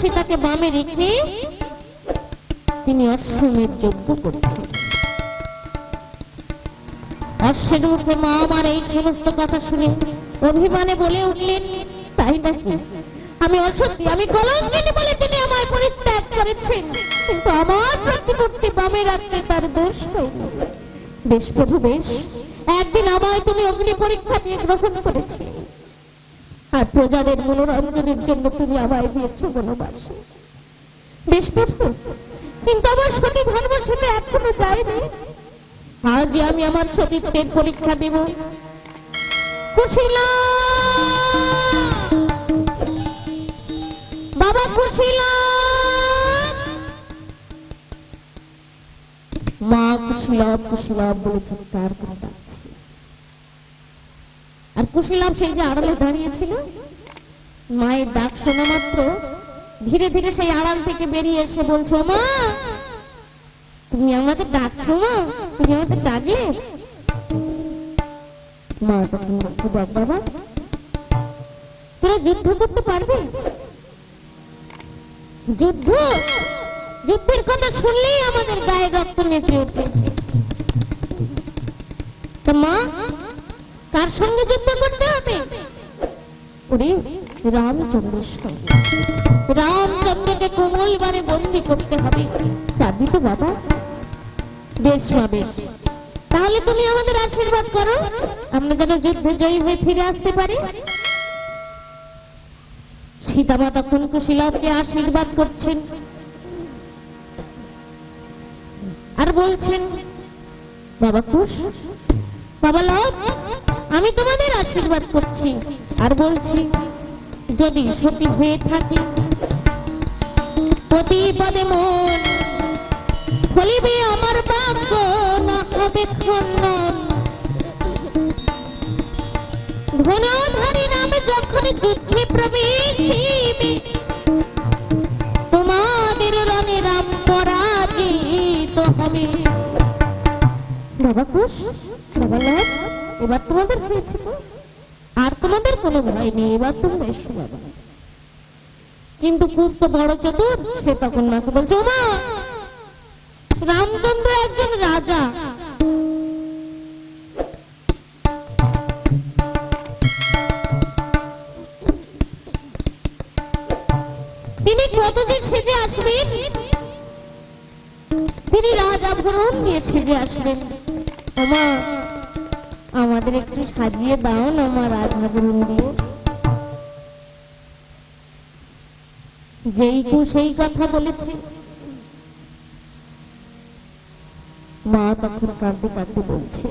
সীতাকে বামে রেখে তিনি অশ্বমেধ যজ্ঞ করছেন। অশ্বের মুখে মা আমার এই সমস্ত কথা শুনে অভিমানে বলে উঠলেন, তাই নাকি? আমি অসত্যি, আমি কলঙ্কিনী বলে তিনি আমায় পরিত্যাগ করেছেন, কিন্তু আমার প্রতিমূর্তি বামে রাখতে তার দোষ হয়নি। বেশ প্রভু বেশ, একদিন আমায় তুমি অগ্নি পরীক্ষা দিয়ে গ্রহণ করেছি, আর প্রজাদের মনোরঞ্জনের জন্য তুমি আমায় দিয়েছ বনবাসে। বেশ প্রভু, কিন্তু আমার সতী ধর্ম সেটা এখনো যায়নি। আজ আমি আমার সতীত্বের পরীক্ষা দেব। কুশীলা বাবা, কুশীলা মা, কুশীলভ কুশীলভ বলে চিৎকার করে ডাকছে। আর কুশীলভ সেই যে আড়ালে দাঁড়িয়েছিল, মায়ের ডাক শোনা মাত্র ধীরে ধীরে সেই আড়াল থেকে বেরিয়ে এসে বলছো, মা তুমি আমাকে ডাকছো? মা তুমি আমাকে ডাকলে? মা তখন বলছো, দেখ বাবা, তোরা যুদ্ধ করতে পারবে? যুদ্ধ, যুদ্ধের কথা শুনলেই আমাদের গায়ে রক্ত নেচে ওঠে। তা মা, কার সঙ্গে যুদ্ধ করতে হবে? ওরে রামচন্দ্রের সঙ্গে। রামচন্দ্রকে কোমল বারে বন্দি করতে হবে। পারবি তো বাবা? বেশ মা বেশ, তাহলে তুমি আমাদের আশীর্বাদ করো, আমরা যেন যুদ্ধে জয়ী হয়ে ফিরে আসতে পারি। সীতামা তখন কুশীলভকে আশীর্বাদ করছেন আর বলছেন, বাবা কুশ, বাবা লব, আমি তোমাদের আশীর্বাদ করছি আর বলছি, যদি সতী হয়ে থাকে প্রতি পদে মন ফলিবে আমার ভাগ্য, না হবে খণ্ডন। ধনুধারী নামে যখন যুদ্ধে প্রবেশিবে, তোমাদের রণে রাম পরাজিত হবে। বাবা কুশ, বাবা লব, এবার তোমাদের হয়েছে তো, আর তোমাদের কোনো ভয় নেই, এবার তোমরা এসো বাবা। কিন্তু কুশ তো বড় চতুর, সে তখন মাকে বলছে, মা রামচন্দ্র একজন রাজা, তিনি কতদিন সেজে আসবেন? তিনি রাজাভরণ দিয়ে সেজে আসবেন। ওমা আমাদের একটু সাজিয়ে দাও না মা রাজাভরণ দিয়ে। যেই কু সেই কথা বলেছে, মা তখন কাঁদতে কাঁদতে বলছে,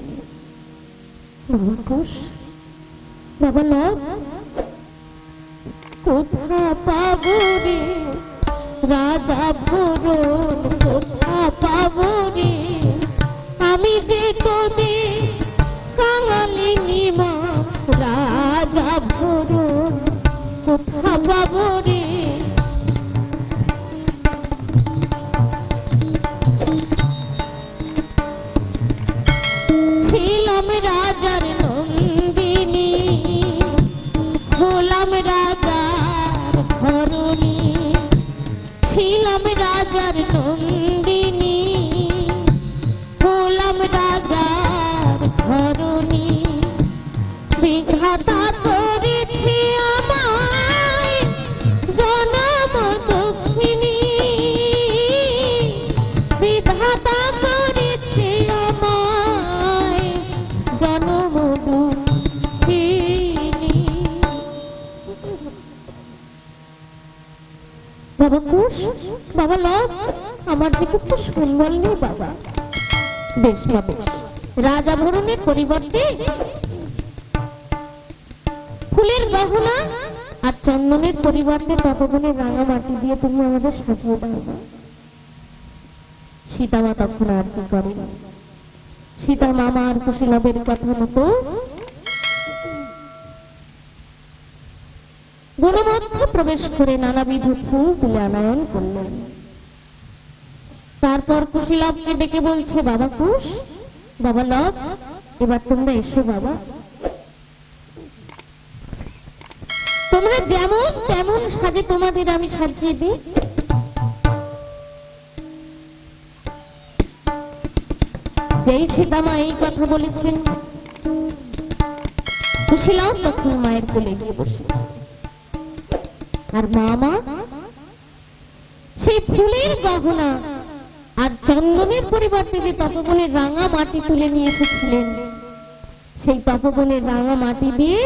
বাবা কুশ, বাবা লব, কোথা পাবো রে রাজাভরণ, কোথা পাবো রে? আমি যে তোদের কাঙালিনী মা, রাজাভরণ কোথা পাবো রে? ছিলাম রাজার নন্দিনী, হলাম রাজার ধরণী। ছিলাম রাজার নন্দিনী, হলাম রাজার ধরণী। বিধাতা করেছে আমায় জনম দক্ষিণী, বিধাতা করেছে আমায় জনম দক্ষিণী। বাবা কুশ, বাবা লব, আমার যে কিছু সম্বল নেই বাবা। বেশ মা বেশ, রাজাভরণের পরিবর্তে ফুলের গহনা আর চন্দনের পরিবর্তে তপবনের রাঙা মাটি দিয়ে তুমি আমাদের সাজিয়ে দাও না। সীতামা তখন আর কি করে, সীতার মামা আর কুশীলবের কথা মতো বনমধ্যে প্রবেশ করে নানাবিধ ফুল তুলে আনয়ন করলেন। তারপর কুশীলবকে ডেকে বলছে, বাবা কুশ, বাবা লব, এবার তোমরা এসো বাবা। তোমরা যেমন তেমন সাজে তোমাদের আমি সাজিয়ে দিই। যেই সীতামা এই কথা বলেছেন, কুশীলব তখন মায়ের কোলে গিয়ে বসে, আর মা সেই ফুলের গহনা আর চন্দনের পরিবর্তে যে তপবনের রাঙা মাটি তুলে নিয়ে এসেছিলেন, সেই তপবনের রাঙা মাটি দিয়ে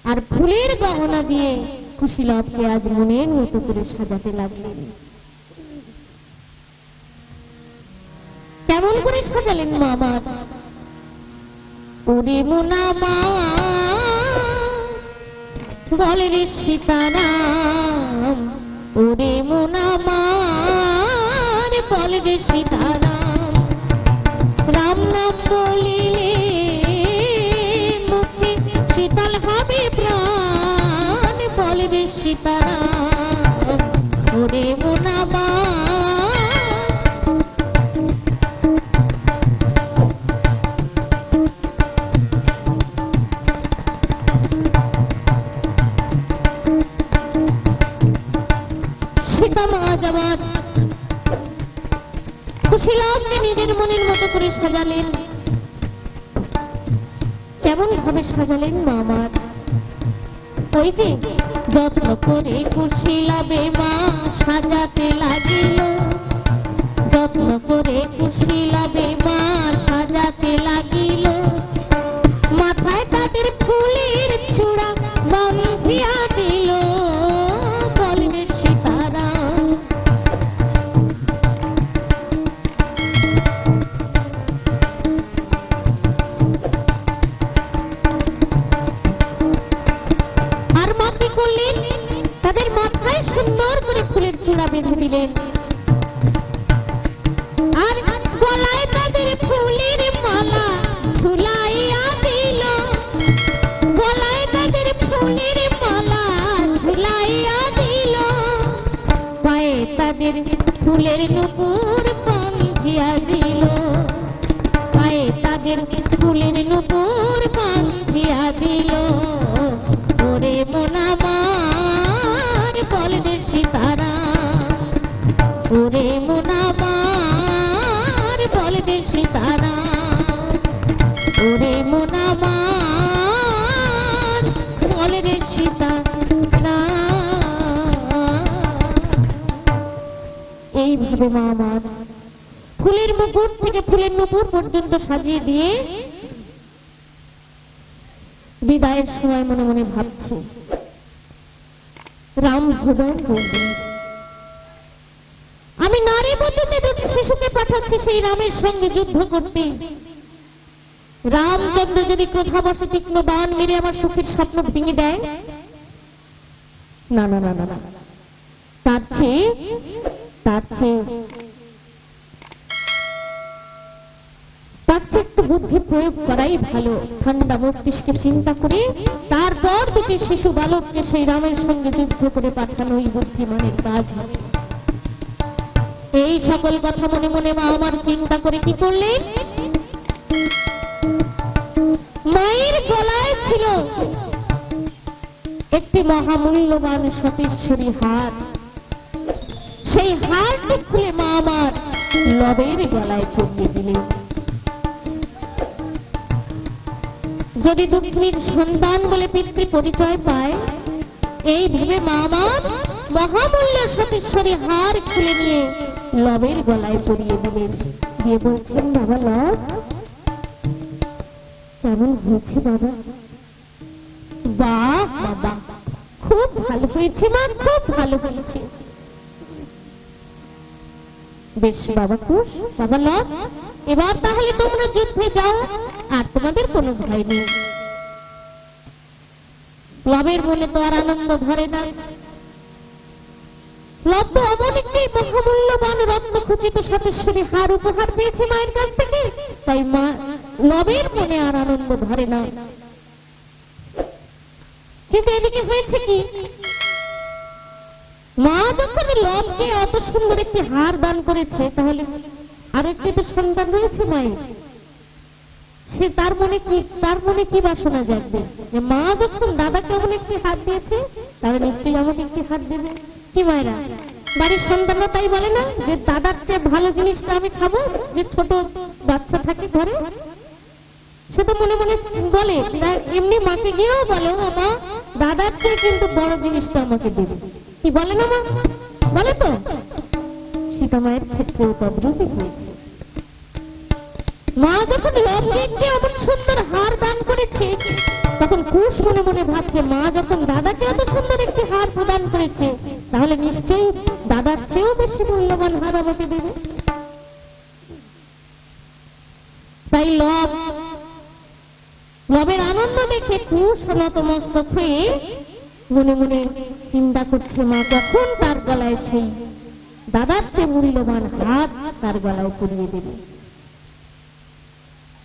আর ফুলের গহনা দিয়ে কুশীলবকে আজ মনের মতো করে সাজাতে লাগলেন। কেমন করে সাজালেন মা আমার? ওরে মোনা মা বলে রে সীতারাম, ওরে মোনা মা বলে রে সীতারাম, রাম নাম বলিলে মুখে শীতল হবে প্রাণ, বলে রে সীতারাম, ওরে মোনা মা। কুশীলবকে নিজের মনের মতো করে সাজালেন। কেমন ভাবে সাজালেন মা আমার? ওই যে যত্ন করে কুশীলবে মা সাজাতে লাগিল, যত্ন করে কুশীলবে মা সাজাতে লাগিল, মাথায় তাদের ফুলের চূড়া বাঁধিয়া দিল, বলবে সীতারাম। আর মা কি করলেন? তাদের মাথায় সুন্দর করে ফুলের চূড়া বেঁধে দিলেন, আর গলায় তাদের ফুলের মালা ঝুলাইয়া দিল, গলায় তাদের ফুলের মালা ঝুলাইয়া দিল, পায়ে তাদের ফুলের নূপুর বাঁধিয়া দিল, পায়ে তাদের ফুলের নূপুর বাঁধিয়া দিল, ওরে মোনা মার বলে রে সীতারাম, ওরে মোনা মার বলে রে সীতারাম, ওরে মোনা মার বলে রে সীতারাম। এইভাবে মা আমার ফুলের মুকুট থেকে ফুলের নূপুর পর্যন্ত সাজিয়ে দিয়ে বিদায়ের সময় মনে মনে ভাবছে, রাম ভুবন বলবে, আমি নারী বধূতে দুটি শিশুকে পাঠাচ্ছি সেই রামের সঙ্গে যুদ্ধ করতে। রামচন্দ্র যদি ক্রোধাবশে তীক্ষ্ণ বাণ মেরে আমার সুখের স্বপ্ন ভেঙে দেয়, না না না না না, তার চেয়ে একটু বুদ্ধি প্রয়োগ করাই ভালো। ঠান্ডা মস্তিষ্কে চিন্তা করে তারপর দুটি শিশু বালককে সেই রামের সঙ্গে যুদ্ধ করে পাঠানোই বুদ্ধিমানের কাজ হবে। এই সকল কথা মনে মনে মা আমার চিন্তা করে কি করলেন? মায়ের গলায় ছিল একটি মহামূল্যবান সতীশ্বরী হার, সেই হারটি খুলে মা আমার লবের গলায় পরিয়ে দিলেন। যদি দুঃখীর সন্তান বলে পিতৃ পরিচয় পায়, এই ভেবে মা আমার মহামূল্য সতীশ্বরী হার খুলে নিয়ে লবের গলায় পরিয়ে দিলেন। দিয়ে বলছেন, বাবা লব কেমন হয়েছে বাবা? বাহ বাবা, খুব ভালো হয়েছে মা, খুব ভালো হয়েছে। বেশ বাবা কুশ, বাবা লব, এবার তাহলে তোমরা যুদ্ধে যাও, আর তোমাদের কোনো ভয় নেই। লবের মনে তো আর আনন্দ ধরে না। লব তো এমন একটি মহামূল্যবান রত্ন খচিত সতীশ্বরী হার উপহার পেয়েছে মায়ের কাছ থেকে, তাই মা লবের মনে আর আনন্দ ধরে না। কিন্তু এদিকে হয়েছে কি, মা যখন লবকে এত সুন্দর একটি হার দান করেছে, তাহলে আর একটি তো সন্তান রয়েছে মায়ের, সে তার মনে কি বাসনা জাগবে যে মা যখন দাদাকে এমন একটি হাত দিয়েছে তাহলে নিশ্চয়ই আমাকে একটি হাত দেবে। কি মায়েরা, বাড়ির সন্তানরা তাই বলে না যে দাদার চেয়ে ভালো জিনিসটা আমি খাবো? যে ছোট বাচ্চা থাকে ঘরে, সে তো মনে মনে বলে, এমনি মাকে গিয়েও বলে, ও মা দাদার চেয়ে কিন্তু বড় জিনিসটা আমাকে দেবে। কি বলে না মা? বলে তো। সীতা মায়ের ক্ষেত্রেও তদ্রূপই হয়েছে। মা যখন লবণকে এমন সুন্দর হার দান করেছে, তখন কুশ মনে মনে ভাবছে মা যখন দাদাকে এত সুন্দর একটি হার প্রদান করেছে, তাহলে নিশ্চয়ই দাদার চেয়েও বেশি মূল্যবান হার আমাকে দেবে। তাই লবের আনন্দ দেখে কুশ নতমস্তক হয়ে মনে মনে চিন্তা করছে মা কখন তার গলায় সেই দাদার চেয়ে মূল্যবান হাত তার গলায় পরিয়ে দেবে।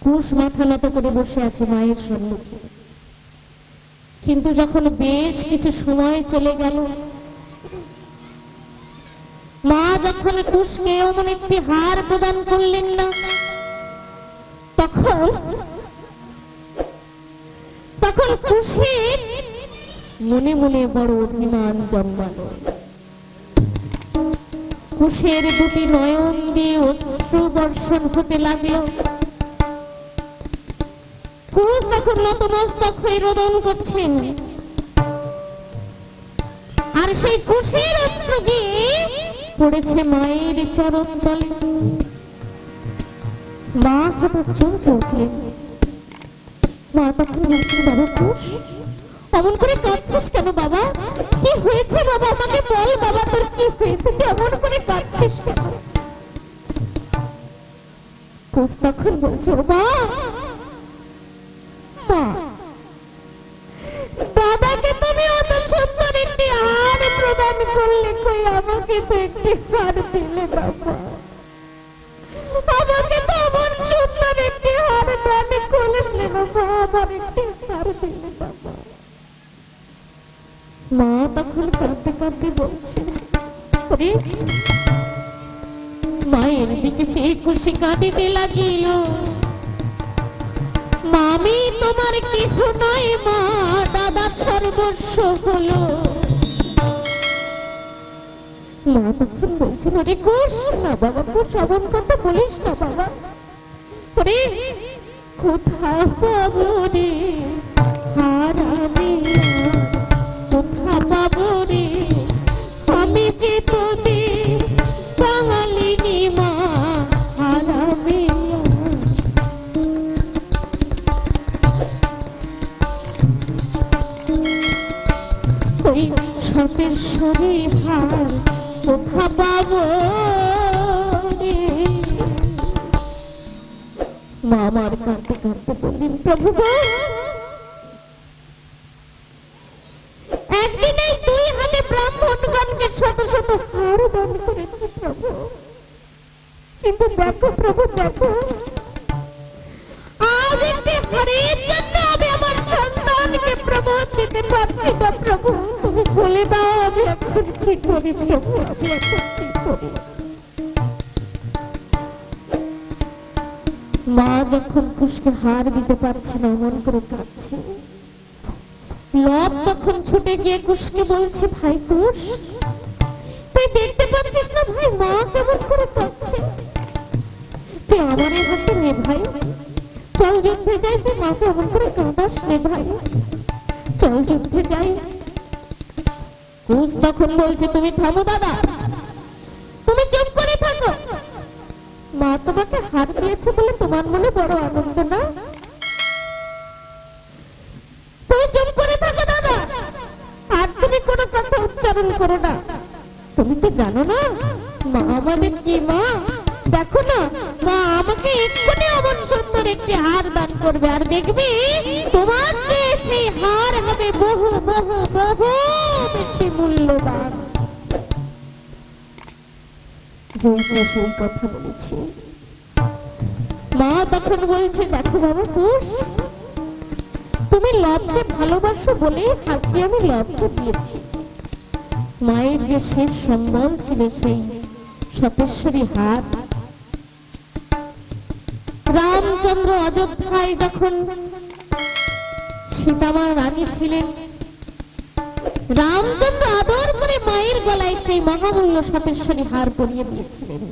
কুশ মাথা নত করে বসে আছে মায়ের সম্মুখে। কিন্তু যখন বেশ কিছু সময় চলে গেল, মা যখন কুশকে এমন একটি হার প্রদান করলেন না, তখন কুশের মনে মনে বড় অভিমান জন্মালো। কুশের দুটি নয়ন দিয়ে অশ্রু বর্ষণ হতে লাগলো। কুশ তখন নতমস্তক হয়ে রোদন করছেন, আর সেই কুশের অশ্রু গিয়ে পড়েছে মায়ের চরণ তলে। মা হঠাৎ চমকে উঠলেন। মা তখন বলছেন, বাবা কুশ, অমন করে কাঁদছিস কেন বাবা? কি হয়েছে বাবা? আমাকে বল বাবা, তোর কি হয়েছে? কেমন করে কাঁদছিস কেন? কুশ তখন বলছে, দাদাকে তুমি অত সুন্দর একটি হার প্রদান করলে, কই আমাকে তো একটি হার দিলে বাবা? আমাকে তো এমন সুন্দর একটি হার দান করলে বাবা, আমার একটি হার দিলে বাবা। মা তখন কাঁদতে কাঁদতে বলছে, মায়ের দিকে সেই খুশি কাঁদিতে লাগিল। মামি তোমার কিছু নয় মা, দাদা সর্বস্ব হলো। মা তখন বলছে, রে কুশ, না বাবা কুশ, এমন কথা বলিস না বাবা। রে কোথায় পাবো রে হার আমি, কোথা পাবো রে আমি যে তোদের বাঙালিনী মা হার আমি। ওই সতেশ্বরী হার কোথা পাবো রে? মা আমার কাঁদতে কাঁদতে বললেন, প্রভু গো, একদিন এই দুই হাতে ব্রাহ্মণগণকে শত শত হার দান করেছি প্রভু, কিন্তু দেখো প্রভু দেখো, আজ একটি হারের জন্য আমি আমার সন্তানকে প্রবোধ দিতে পারছি না প্রভু। তুমি বলে দাও আমি এখন কি করি প্রভু, আমি এখন কি করি? মা যখন কুশকে হার দিতে পারছে না, এমন করে কাঁদছে। লব তখন ছুটে গিয়ে কুশকে বলছে, ভাই কুশ, তুই দেখতে পাচ্ছিস না ভাই মা কেমন করে কাঁদছে? তুই আমার এই হাতে নে ভাই, চল যুদ্ধে যাই, তুই মাকে এমন করে কাঁদাস নে ভাই, চল যুদ্ধে যাই। কুশ তখন বলছে, তুমি থামো দাদা, তুমি চুপ করে থাকো। মা তোমাকে হার দিয়েছে বলে তোমার মনে বড় আনন্দ না? তুমি চুপ করে থাকো দাদা, আর তুমি কোনো কথা উচ্চারণ করো না। তুমি তো জানো না মা আমাদের কি মা? দেখো না, মা আমাকে এক্ষুনি এমন সুন্দর একটি হার দান করবে, আর দেখবি তোমার চেয়ে সেই হার হবে বহু বহু বহু বেশি মূল্যবান। সেই কথা বলেছি। মা তখন বলছে, দেখো বাবা কুশ, তুমি লবকে ভালোবাসো বলেই হাতটি আমি লবকে দিয়েছি। মায়ের যে শেষ সম্বল ছিল সেই সতেশ্বরী হাত, রামচন্দ্র অযোধ্যায় যখন সীতামা রানী ছিলেন, রামচন্দ্র আদর করে মায়ের গলায় সেই মহামূল্য সতেশ্বরী হার পরিয়ে দিয়েছিলেন।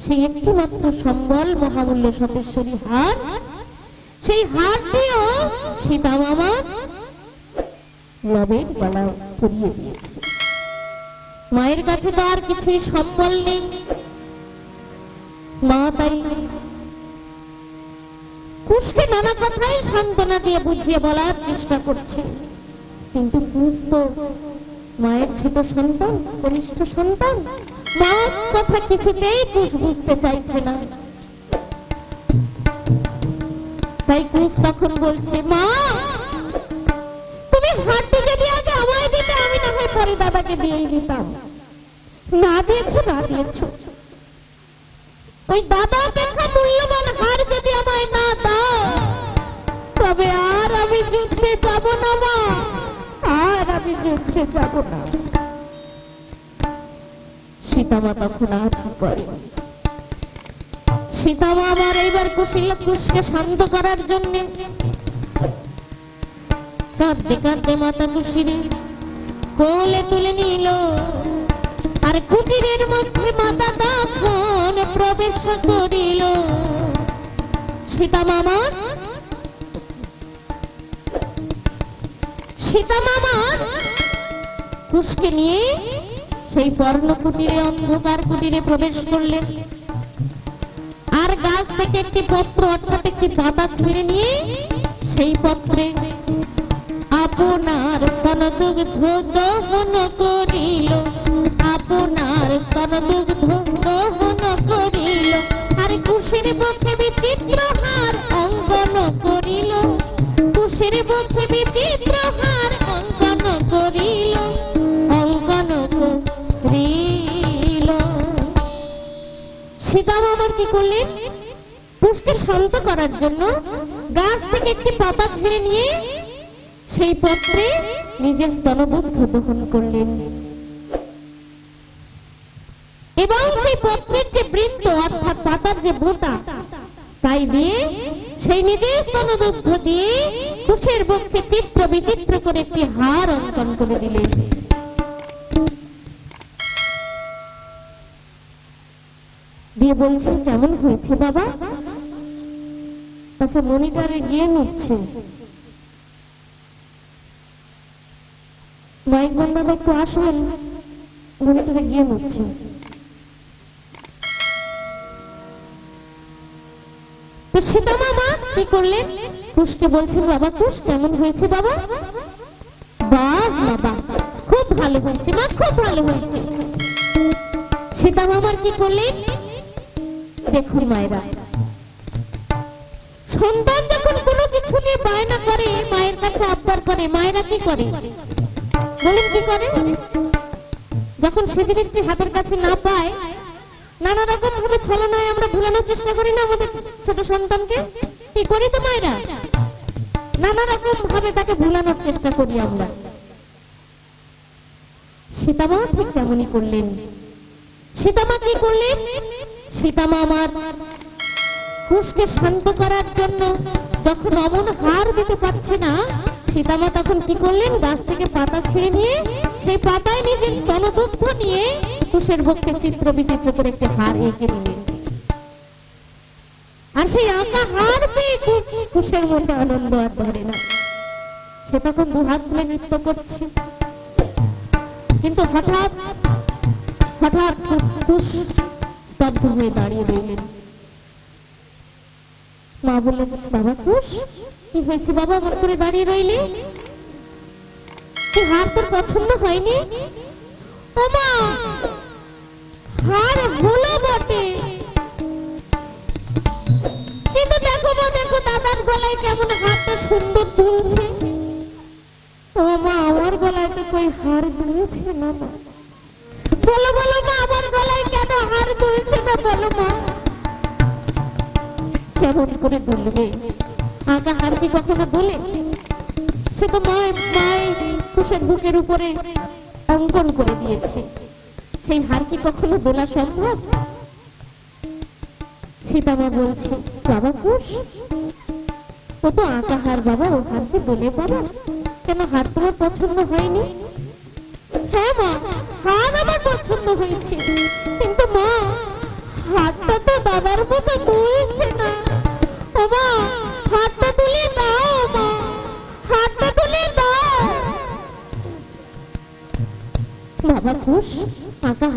সেই একটিমাত্র সম্বল মহামূল্য সতেশ্বরী হার, সেই হারটিও সীতামামা লবের গলায় পরিয়ে দিয়েছে। মায়ের কাছে তো আর কিছুই সম্বল নেই, মা তাই কুশকে নানা কথাই সান্ত্বনা দিয়ে বুঝিয়ে বলার চেষ্টা করছে, কিন্তু কুশ তো মায়ের ছোট সন্তান, কনিষ্ঠ সন্তান, মার কথা কিছুতেই কুশ বুঝতে চাইছে না। তাই কুশ তখন বলছে, মা তুমি হাঁটতে যদি আগে আমায় দিতে, আমি না হয় পরে দাদাকে দিয়েই দিতাম। না দিয়েছো, না দিয়েছো, ওই দাদা অপেক্ষা মূল্যবান হার যদি আমায় না দাও, তবে আর আমি যুদ্ধে যাব না মা, আর আমি যুদ্ধে যাব না। সীতামা তখন আর কি করে? সীতামা আবার এইবার কুশকে শান্ত করার জন্য কাঁদতে কাঁদতে মাতা কুশিরে কোলে তুলে নিল, আর কুটিরের মধ্যে মাতা তখন প্রবেশ করিল। সীতামামা কুশকে নিয়ে সেই পর্ণ কুটিরে, অন্ধকার কুটিরে প্রবেশ করলেন। আর গাছ থেকে একটি পত্র অর্থাৎ একটি পাতা ছিঁড়ে নিয়ে সেই পত্রে আপনার স্তনদুগ্ধ দহন করিল, আপনার স্তনদুগ্ধ দহন করিল, আর কুশের বক্ষে বিচিত্র হার অঙ্কন করিল, কুশের বক্ষে বিচিত্র হার অঙ্কন করিল, অঙ্কন করিল। সীতামামা কি করলেন? কুশকে শান্ত করার জন্য গাছ থেকে একটি পাতা ছিঁড়ে নিয়ে সেই পত্রে নিজের স্তনবুদ্ধ দহন করলেন, এবং সেই পত্রের যে বৃন্ত অর্থাৎ পাতার যে বোটা তাই দিয়ে সেই নিজের স্তনদুগ্ধ দিয়ে কুশের বক্ষে চিত্র বিচিত্র করে একটি হার অঙ্কন করে দিলেন। দিয়ে বলছেন, কেমন হয়েছে বাবা? আচ্ছা, মনিটরে গিয়ে নিচ্ছে, মাইক বন্ধ একটু আসবেন, মনিটরে গিয়ে নিচ্ছে। তো সীতামামা কি করলেন? কুশকে বলছেন, বাবা কুশ কেমন হয়েছে বাবা? বাহ বাবা, খুব ভালো হয়েছে মা, খুব ভালো হয়েছে। সীতামামার কি করলেন? দেখুন মায়েরা, সন্তান যখন কোনো কিছু নিয়ে বায়না করে, মায়ের কাছে আবদার করে, মায়েরা কি করে বলুন? কি করে? যখন সে জিনিসটি হাতের কাছে না পায়, নানা রকম ভাবে ছলনায় আমরা ভুলানোর চেষ্টা করি না আমাদের ছোট সন্তানকে? কি করি তো মায়েরা? নানা রকম ভাবে তাকে ভুলানোর চেষ্টা করি আমরা। সীতামা ঠিক তেমনই করলেন। সীতামা কি করলেন? সীতামা আমার কুশকে শান্ত করার জন্য যখন অমন হার দিতে পারছে না, সীতামা তখন কি করলেন? গাছ থেকে পাতা ছিঁড়ে নিয়ে সেই পাতায় নিজের স্তনদুগ্ধ নিয়ে কুশের বক্ষে চিত্র বিচিত্র করে একটি হার এঁকে দিলেন। আর সেই আঁকা হার পেয়ে কুশের মধ্যে আনন্দ আর ধরে না, সে তখন দুহাত তুলে নৃত্য করছে। কিন্তু হঠাৎ হঠাৎ কুশ স্তব্ধ হয়ে দাঁড়িয়ে রইলেন। মা বললেন, বাবা কুশ কি হয়েছে বাবা, হঠাৎ করে দাঁড়িয়ে রইলে? কি হার তোর পছন্দ হয়নি? ও মা, হার হলো বটে, কিন্তু দেখো মা, দেখো দাদার গলায় কেমন হারটা সুন্দর দুলছে। ও মা, আমার গলায় তো কই হার দুলছে না। বলো বলো মা, আমার গলায় কেন হার দুলছে না বলো মা? কেমন করে দুলবে? আঁকা হার কি কখনো দুলে? সে তো মায় কুশের বুকের উপরে অঙ্কন করে দিয়েছে, সেই হার কি কখনো দোলা সম্ভব? সীতামা বলছে, বাবা কুশ, ও তো আঁকা হার বাবা, ও হারকে দোলে বাবা। কেন হার তোমার পছন্দ হয়নি? হ্যাঁ মা, হার আমার পছন্দ হয়েছে, কিন্তু মা হাতটা তো বাবার মতো দুলছে না। ও মা, হাতটা তুলে দাও মা, হাতটা তুলে দাও। বাবা কুশ, আঁকা